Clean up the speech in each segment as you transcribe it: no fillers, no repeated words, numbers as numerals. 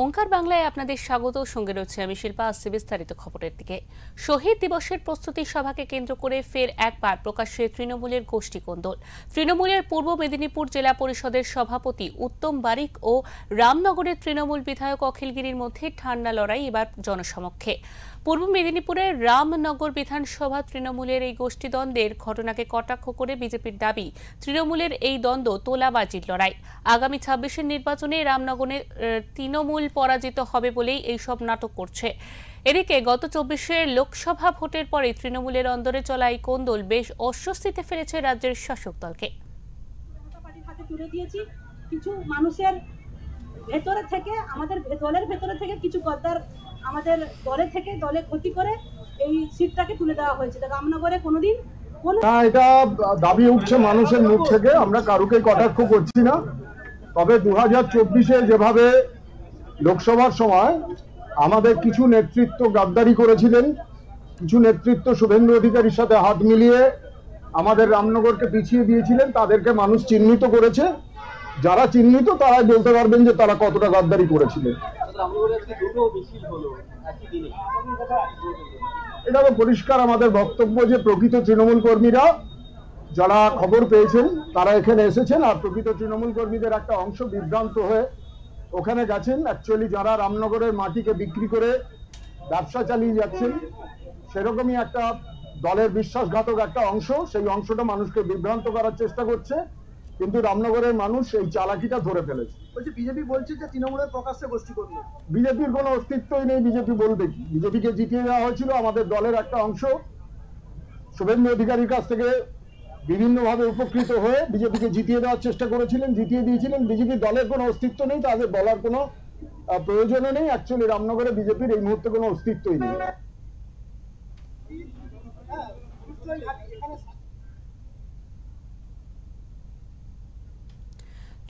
ওঙ্কার বাংলায় আপনাদের স্বাগত। সঙ্গে রয়েছে আমি শিল্পা। আসছে বিস্তারিত খবরের দিকে। শহীদ দিবসের প্রস্তুতি সভাকে কেন্দ্র করে ফের একবার প্রকাশ্যে তৃণমূলের গোষ্ঠী কোন্দল। তৃণমূলের পূর্ব মেদিনীপুর জেলা পরিষদের সভাপতি উত্তম বারিক ও রামনগরের তৃণমূল বিধায়ক অখিলগিরির মধ্যে ঠান্ডা লড়াই এবার জনসমক্ষে। পূর্ব মেদিনীপুরের রামনগর বিধানসভা তৃণমূলের এই গোষ্ঠীদ্বন্দ্বের ঘটনাকে কটাক্ষ করে বিজেপির দাবি, তৃণমূলের এই দ্বন্দ্ব তোলাবাজির লড়াই। আগামী ২৬-এর নির্বাচনে রামনগরে তৃণমূল পরাজিত হবে বলেই এইসব নাটক করছে। এদিকে গত ২৪-এর লোকসভা ভোটের পরে তৃণমূলের অন্দরে চলা এই কোন্দল বেশ অস্বস্তিতে ফেলেছে রাজ্যের শাসক দলকে। কিছু মানুষের ভেতরে থেকে, আমাদের দলের ভেতরে থেকে কিছু গদ্দার আমাদের দলে থেকে দলে ক্ষতি করে এই সিটটাকে তুলে দেওয়া হয়েছে। রামনগরে কোনোদিন এটা দাবি উঠছে মানুষের মুখ থেকে, আমরা কারুকে কটাক্ষ করছি না। তবে 2024-এ যেভাবে লোকসভার সময় আমাদের কিছু নেতৃত্ব গাদ্দারি করেছিলেন, কিছু নেতৃত্ব শুভেন্দু অধিকারীর সাথে হাত মিলিয়ে আমাদের রামনগরকে পিছিয়ে দিয়েছিলেন, তাদেরকে মানুষ চিহ্নিত করেছে। যারা চিহ্নিত তারাই বলতে পারবেন যে তারা কতটা গাদ্দারি করেছিলেন। এটা তো পরিষ্কার আমাদের বক্তব্য যে প্রকৃত তৃণমূল কর্মীরা যারা খবর পেয়েছেন তারা এখানে এসেছেন, আর প্রকৃত তৃণমূল কর্মীদের একটা অংশ বিভ্রান্ত হয়ে ওখানে গেছেন। অ্যাকচুয়ালি যারা রামনগরের মাটিকে বিক্রি করে ব্যবসা চালিয়ে যাচ্ছেন, সেরকমই একটা দলের বিশ্বাসঘাতক একটা অংশ, সেই অংশটা মানুষকে বিভ্রান্ত করার চেষ্টা করছে। কিন্তু রামনগরের মানুষ এই চালাকিটা ধরে ফেলেছে। বলছে বিজেপি বলছে যে তৃণমূলের প্রকাশ্যে গোষ্ঠী করবে। বিজেপির কোনো অস্তিত্বই নেই। বিজেপি বলবে কি? বিজেপিকে জিতিয়ে দেওয়া হয়েছিল, আমাদের দলের একটা অংশ শুভেন্দু অধিকারীর কাছ থেকে বিভিন্নভাবে উপকৃত হয়ে বিজেপিকে জিতিয়ে দেওয়ার চেষ্টা করেছিলেন, জিতিয়ে দিয়েছিলেন। বিজেপি দলের কোনো অস্তিত্ব নেই, তাদের বলার কোনো প্রয়োজনও নেই। অ্যাকচুয়ালি রামনগরে বিজেপির এই মুহূর্তে কোনো অস্তিত্বই নেই।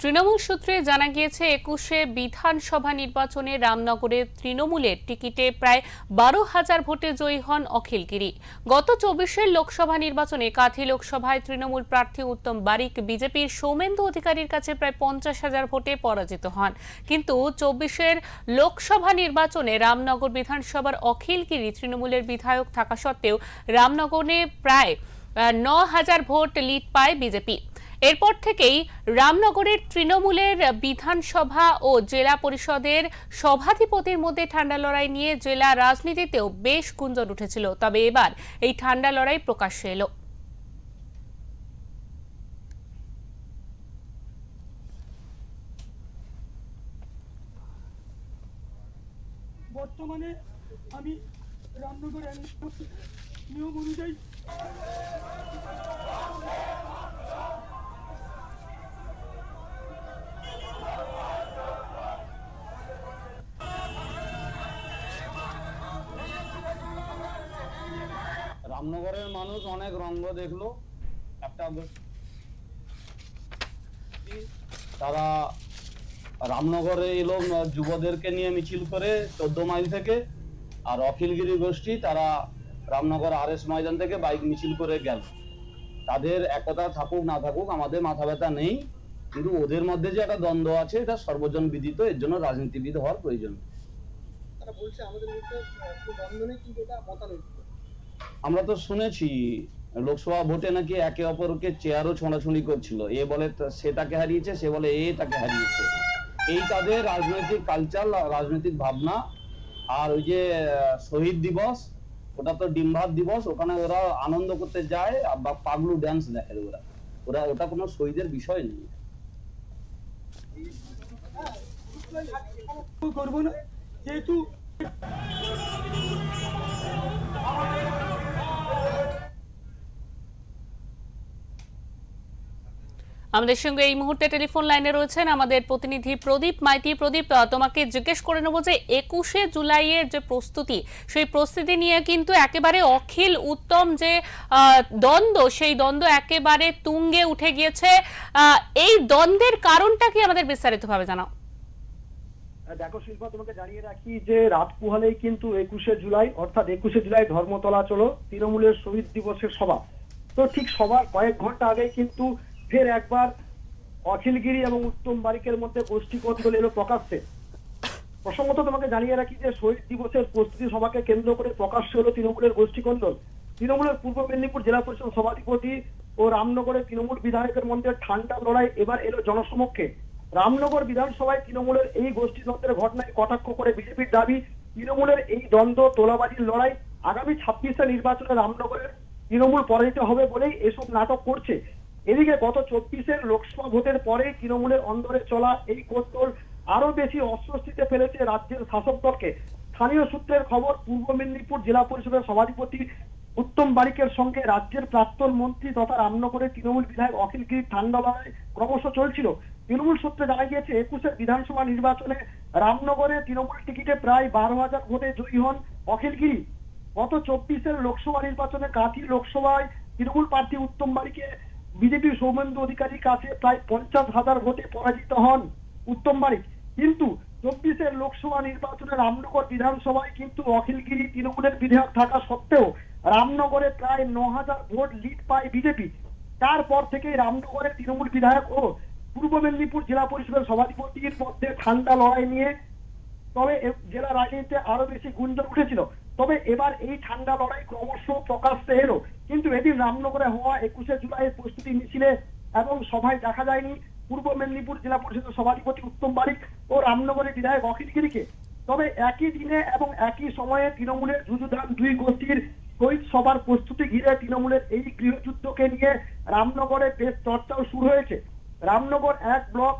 তৃণমূল সূত্রে জানা গিয়েছে, ২১-এ বিধানসভা নির্বাচনে রামনগরে তৃণমূলের টিকিটে প্রায় ১২,০০০ ভোটে জয়ী হন অখিলগিরি। গত ২৪-এর লোকসভা নির্বাচনে কাঁথি লোকসভায় তৃণমূল প্রার্থী উত্তম বারিক বিজেপির সৌমেন্দু অধিকারীর কাছে প্রায় ৫০,০০০ ভোটে পরাজিত হন। কিন্তু ২৪-এর লোকসভা নির্বাচনে রামনগর বিধানসভার অখিলগিরি তৃণমূলের বিধায়ক থাকা সত্ত্বেও রামনগরে প্রায় ৯,০০০ ভোট লিড পায় বিজেপি। এরপর থেকেই রামনগরের তৃণমূলের বিধানসভা ও জেলা পরিষদের সভাধিপতির মধ্যে ঠান্ডা লড়াই নিয়ে জেলা রাজনীতিতেও বেশ গুঞ্জন উঠেছিল। তবে এবার এই ঠান্ডা লড়াই প্রকাশ্যে এলো। বর্তমানে আমি রামনগর নিয়ম অনুযায়ী রামনগরের মানুষ অনেক রঙ্গ দেখলো। একটা তারা রামনগরে এলো যুবদেরকে নিয়ে মিছিল করে ১৪ মাইল থেকে, আর অখিলগিরি গোষ্ঠী তারা রামনগর RS ময়দান থেকে বাইক মিছিল করে গেল। তাদের একতা থাকুক না থাকুক আমাদের মাথা ব্যথা নেই, কিন্তু ওদের মধ্যে যে একটা দ্বন্দ্ব আছে এটা সর্বজন বিদিত। এর জন্য রাজনীতিবিদ হওয়ার প্রয়োজন। তারা বলছে আমাদের মধ্যে দ্বন্দ্ব নেই, কিন্তু এটা মতানৈক্য। আমরা তো শুনেছি লোকসভা ভোটে নাকি একে অপরকে চেয়ারও ছোঁড়াছুঁড়ি করছিল। এ বলে সে তাকে হারিয়েছে, সে বলে এ তাকে হারিয়েছে। এই তাদের রাজনৈতিক কালচার, রাজনৈতিক ভাবনা। আর ওই যে শহীদ দিবস, ওটা তো ডিম ভাত দিবস, ওখানে ওরা আনন্দ করতে যায় বা পাগলু ড্যান্স দেখে। ওরা ওটা কোনো শহীদের বিষয় নেই। করবো না, যেহেতু আমাদের সঙ্গে এই মুহূর্তে টেলিফোন লাইনে রয়েছেন আমাদের প্রতিনিধি প্রদীপ মাইতি। প্রদীপ, তোমাকে জিজ্ঞেস করে নেব যে ২১শে জুলাইয়ের যে প্রস্তুতি, সেই প্রস্তুতি নিয়ে কিন্তু একেবারে অখিল উত্তম যে দ্বন্দ্ব, সেই দ্বন্দ্ব একেবারে তুঙ্গে উঠে গিয়েছে। এই দ্বন্দ্বের কারণটা কি আমাদের বিস্তারিতভাবে জানাও। দেখো শিল্পা, তোমাকে জানিয়ে রাখি যে রাত পুহালেই কিন্তু ২১শে জুলাই অর্থাৎ ২১শে জুলাই ধর্মতলা চলো তৃণমূলের শহীদ দিবসের সভা। তো ঠিক সবার কয়েক ঘন্টা আগে কিন্তু ফের একবার অখিলগিরি এবং উত্তম বারিকের মধ্যে গোষ্ঠী কোন্দল এলো প্রকাশ্যে। প্রসঙ্গত তোমাকে জানিয়ে রাখি যে শহীদ দিবসের প্রস্তুতি সভাকে কেন্দ্র করে প্রকাশ্য হলো তৃণমূলের গোষ্ঠীকন্দল। তৃণমূলের পূর্ব মেদিনীপুর জেলা পরিষদ সভাধিপতি ও রামনগরের তৃণমূল বিধায়কের মধ্যে ঠান্ডা লড়াই এবার এলো জনসমক্ষে। রামনগর বিধানসভায় তৃণমূলের এই গোষ্ঠীদ্বন্দ্বের ঘটনায় কটাক্ষ করে বিজেপির দাবি, তৃণমূলের এই দ্বন্দ্ব তোলাবাজির লড়াই আগামী 26শে নির্বাচনে রামনগরের তৃণমূল পরাজিত হবে বলেই এসব নাটক করছে। এদিকে গত 24-এর লোকসভা ভোটের পরে তৃণমূলের অন্দরে চলা এই কোন্দল আরো বেশি অস্বস্তিতে ফেলেছে রাজ্যের শাসক দলকে। স্থানীয় সূত্রের খবর, পূর্ব মেদিনীপুর জেলা পরিষদের সভাধিপতি উত্তম বারিকের সঙ্গে রাজ্যের প্রাক্তন মন্ত্রী তথা রামনগরের তৃণমূল বিধায়ক অখিল গিরির ঠান্ডা লড়াই ক্রমশ চলছিল। তৃণমূল সূত্রে জানা গিয়েছে 21-এর বিধানসভা নির্বাচনে রামনগরে তৃণমূল টিকিটে প্রায় 12,000 ভোটে জয়ী হন অখিল গিরি। গত 24-এর লোকসভা নির্বাচনে কাঁথি লোকসভায় তৃণমূল প্রার্থী উত্তম বারিকে বিজেপির সৌমেন্দু অধিকারীর কাছে প্রায় 50,000 ভোটে পরাজিত হন উত্তম বারিক। কিন্তু 24-এর লোকসভা নির্বাচনে রামনগর বিধানসভায় কিন্তু অখিল গিরি তৃণমূলের বিধায়ক থাকা সত্ত্বেও রামনগরে প্রায় 9,000 ভোট লিড পায় বিজেপি। তারপর থেকেই রামনগরের তৃণমূল বিধায়ক ও পূর্ব মেদিনীপুর জেলা পরিষদের সভাধিপতির মধ্যে ঠান্ডা লড়াই নিয়ে তবে জেলা রাজনীতিতে আরো বেশি গুঞ্জন উঠেছিল। তবে এবার এই ঠান্ডা লড়াই ক্রমশ প্রকাশ্যে এলো। কিন্তু এদিন রামনগরে হওয়া 21শে জুলাইয়ের প্রস্তুতি মিছিলে এবং সভায় দেখা যায়নি পূর্ব মেদিনীপুর জেলা পরিষদের সভাধিপতি উত্তম বারিক ও রামনগরের বিধায়ক অখিল গিরিকে। তবে একই দিনে এবং একই সময়ে তৃণমূলের যুযুধান দুই গোষ্ঠীর শহীদ সভার প্রস্তুতি ঘিরে তৃণমূলের এই গৃহযুদ্ধকে নিয়ে রামনগরে বেশ চর্চাও শুরু হয়েছে। রামনগর 1 ব্লক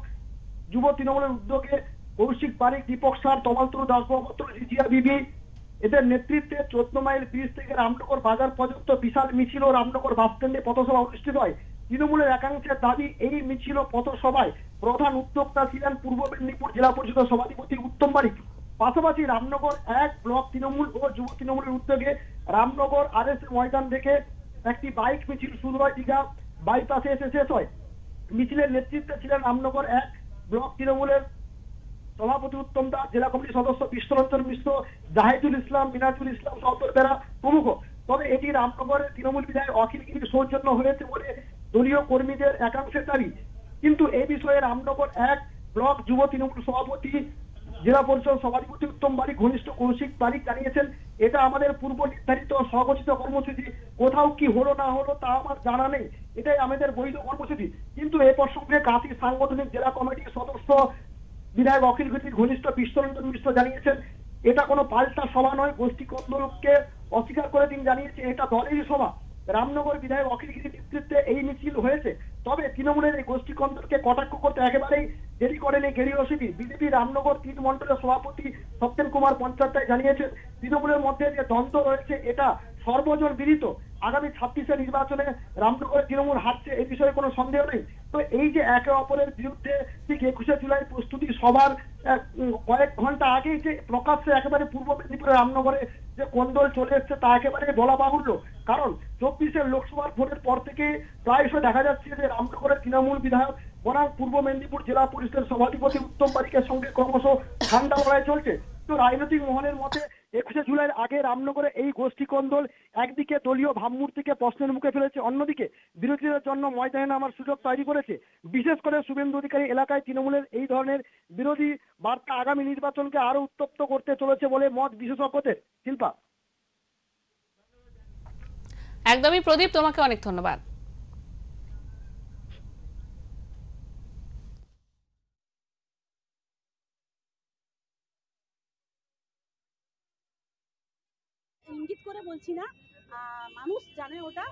যুব তৃণমূলের উদ্যোগে কৌশিক বারিক, দীপক সার, তমালতুরু দাসবাবু, রিজিয়া বিবি এদের নেতৃত্বে 14 মাইল ব্রিজ থেকে রামনগর বাজার পর্যন্ত বিশাল মিছিল ও রামনগর বাস স্ট্যান্ডে পথসভা অনুষ্ঠিত হয়। তৃণমূলের একাংশের দাবি, এই মিছিল ও পথসভায় প্রধান উদ্যোক্তা ছিলেন পূর্ব মেদিনীপুর জেলা পরিষদের সভাধিপতি উত্তম বারিক। পাশাপাশি রামনগর 1 ব্লক তৃণমূল ও যুব তৃণমূলের উদ্যোগে রামনগর RS ময়দান থেকে একটি বাইক মিছিল শুরু হয়, দীঘা বাইপাসে এসে শেষ হয়। মিছিলের নেতৃত্বে ছিলেন রামনগর 1 ব্লক তৃণমূলের সভাপতি উত্তম দাস, জেলা কমিটির সদস্য বিশ্বরঞ্জন মিশ্র, জাহিদুল ইসলাম, মিনাজুল ইসলাম, সন্তোষ বেরা প্রমুখ। তবে এটি রামনগরের তৃণমূল বিধায়ক অখিল গিরির সৌজন্য হয়েছে বলে দলীয় কর্মীদের একাংশের দাবি। কিন্তু এই বিষয়ে রামনগর 1 ব্লক যুব তৃণমূল সভাপতি জেলা পরিষদ সভাধিপতি উত্তম বারিক ঘনিষ্ঠ কৌশিক বারিক জানিয়েছেন, এটা আমাদের পূর্ব নির্ধারিত স্বঘোষিত কর্মসূচি, কোথাও কি হলো না হলো তা আমার জানা নেই, এটাই আমাদের বৈধ কর্মসূচি। কিন্তু এ প্রসঙ্গে কাঁথি সাংগঠনিক জেলা কমিটির সদস্য বিধায়ক অখিল গিরির ঘনিষ্ঠ বিশ্বরঞ্জন মিশ্র জানিয়েছেন, এটা কোনো পাল্টা সভা নয়। গোষ্ঠী কন্দলকে অস্বীকার করে তিনি জানিয়েছেন, এটা দলেরই সভা। রামনগর বিধায়ক অখিল গিরির নেতৃত্বে এই মিছিল হয়েছে। তবে তৃণমূলের এই গোষ্ঠী কন্দলকে কটাক্ষ করতে একেবারেই দেরি করেনি গেরি রশিদি। বিজেপি রামনগর 3 মন্ডলের সভাপতি সত্যেন কুমার পঞ্চায়েত জানিয়েছেন, তৃণমূলের মধ্যে যে দ্বন্দ্ব রয়েছে এটা সর্বজন বিদিত। আগামী 26শে নির্বাচনে রামনগরের তৃণমূল হারছে, এই বিষয়ে কোনো সন্দেহ নেই। তো এই যে একে অপরের বিরুদ্ধে ঠিক 21শে জুলাই প্রস্তুতি সভার কয়েক ঘন্টা আগেই যে প্রকাশ্যে একেবারে পূর্ব মেদিনীপুরের রামনগরে যে কোন্দল চলে এসছে তা একেবারে বলা বাহুল্য। কারণ 24-এর লোকসভার ভোটের পর থেকে প্রায়শ দেখা যাচ্ছে যে রামনগরের তৃণমূল বিধায়ক বনাম পূর্ব মেদিনীপুর জেলা পরিষদের সভাধিপতি উত্তম বারিকের সঙ্গে ক্রমশ ঠান্ডা লড়াই চলছে। তো রাজনৈতিক মহলের মতে 21শে জুলাইয়ের আগে রামনগরে এই গোষ্ঠী কন্দল একদিকে দলীয় ভাবমূর্তিকে প্রশ্নের মুখে ফেলেছে, অন্যদিকে বিরোধীদের জন্য ময়দানে নামার সুযোগ তৈরি করেছে। বিশেষ করে শুভেন্দু অধিকারী এলাকায় তৃণমূলের এই ধরনের বিরোধী বার্তা আগামী নির্বাচনকে আরো উত্তপ্ত করতে চলেছে বলে মত বিশেষজ্ঞদের। শিল্পা। একদমই প্রদীপ, তোমাকে অনেক ধন্যবাদ। ইঙ্গিত করে বলছি না, মানুষ জানে ওটা।